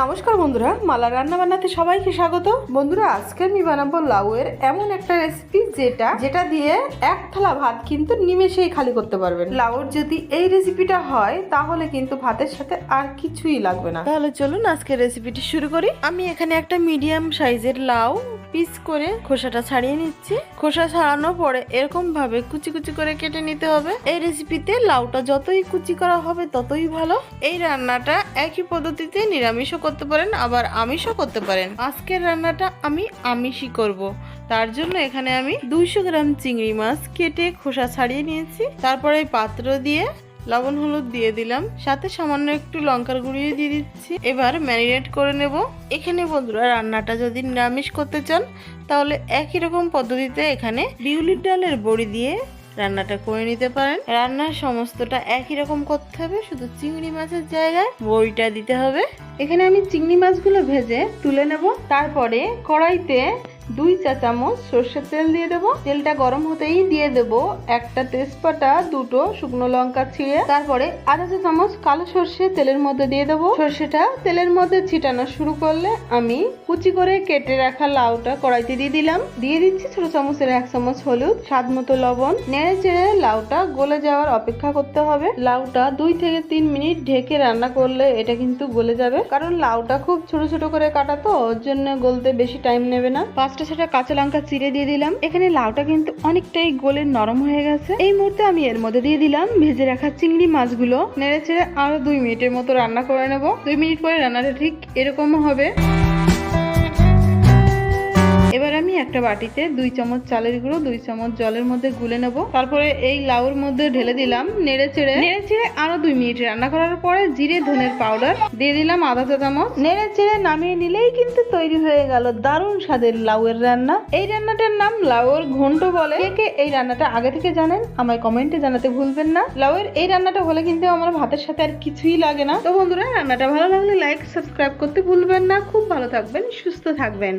নমস্কার বন্ধুরা, মালা রান্না বান্নাতে সবাইকে স্বাগত। বন্ধুরা, আজকে আমি বানাবো লাউয়ের এমন একটা রেসিপি যেটা দিয়ে এক থালা ভাত কিন্তু নিমেষেই খালি করতে পারবেন। লাউর যদি এই রেসিপিটা হয় তাহলে কিন্তু ভাতের সাথে আর কিছুই লাগবে না। তাহলে চলুন আজকে রেসিপিটি শুরু করি। আমি এখানে একটা মিডিয়াম সাইজের লাউ পিস করে খোসাটা ছাড়িয়ে নিচ্ছি। খোসা ছাড়ানোর পরে এরকম ভাবে কুচি কুচি করে কেটে নিতে হবে। এই রেসিপিতে লাউটা যতই কুচি করা হবে ততই ভালো। এই রান্নাটা একই পদ্ধতিতে নিরামিষও করতে পারেন, আবার আমিষও করতে পারেন। আজকের রান্নাটা আমি আমিষই করব। তার জন্য এখানে আমি 200 গ্রাম চিংড়ি মাছ কেটে খোসা ছাড়িয়ে নিয়েছি। তারপরে এই পাত্র দিয়ে লবণ হলুদ দিয়ে দিলাম, সাথে সামান্য একটু লঙ্কার গুঁড়ি দিয়ে দিচ্ছি। এবার ম্যারিনেট করে নেব। এখানে বন্ধুরা, রান্নাটা যদি নিরামিষ করতে চান তাহলে একই রকম পদ্ধতিতে এখানে বিউলির ডালের বড়ি দিয়ে রান্নাটা করে নিতে পারেন। রান্নার সমস্তটা একই রকম করতে হবে, শুধু চিংড়ি মাছের জায়গায় বড়িটা দিতে হবে। এখানে আমি চিংড়ি মাছগুলো ভেজে তুলে নেব। তারপরে কড়াইতে 2 চা চামচ সর্ষের তেল দিয়ে দেবো। তেলটা গরম হতেই দিয়ে দেবো একটা তেজপাতা, 2টো শুকনো লঙ্কা ছিঁড়ে। তারপরে আধা চা চামচ কালো সর্ষে তেলের মধ্যে দিয়ে দেবো। সর্ষেটা তেলের মধ্যে ছিটানো শুরু করলে আমি কুচি করে কেটে রাখা লাউটা কড়াইতে দিয়ে দিলাম। দিয়ে দিচ্ছি ছোট চামচের 1 চামচ হলুদ, স্বাদ মতো লবণ। নেড়ে চেড়ে লাউটা গলে যাওয়ার অপেক্ষা করতে হবে। লাউটা 2 থেকে 3 মিনিট ঢেকে রান্না করলে এটা কিন্তু গলে যাবে, কারণ লাউটা খুব ছোট ছোট করে কাটা, তো ওর জন্য গলতে বেশি টাইম নেবে না। 5টা কাঁচা লঙ্কা চিড়ে দিয়ে দিলাম। এখানে লাউটা কিন্তু অনেকটাই গলে নরম হয়ে গেছে। এই মুহূর্তে আমি এর মধ্যে দিয়ে দিলাম ভেজে রাখা চিংড়ি মাছগুলো। নেড়ে চেড়ে আরো 2 মিনিটের মতো রান্না করে নেব। 2 মিনিট পরে রান্নাটা ঠিক এরকম হবে। এবার আমি একটা বাটিতে 2 চামচ চালের গুঁড়ো 2 চামচ জলের মধ্যে গুলে নেব। তারপরে এই লাউর মধ্যে ঢেলে দিলাম। নেড়ে চেড়ে আরো 2 মিনিট রান্না করার পরে জিরে ধনের পাউডার দিয়ে দিলাম আধা চা চামচ। নেড়ে চেড়ে নামিয়ে নিলেই কিন্তু তৈরি হয়ে গেল দারুণ স্বাদের লাউয়ের রান্না। এই রান্নাটার নাম লাউয়ের ঘন্ট বলে। কে এই রান্নাটা আগে থেকে জানেন আমায় কমেন্টে জানাতে ভুলবেন না। লাউয়ের এই রান্নাটা হলে কিন্তু আমার ভাতের সাথে আর কিছুই লাগে না। তো বন্ধুরা, রান্নাটা ভালো লাগলে লাইক সাবস্ক্রাইব করতে ভুলবেন না। খুব ভালো থাকবেন, সুস্থ থাকবেন।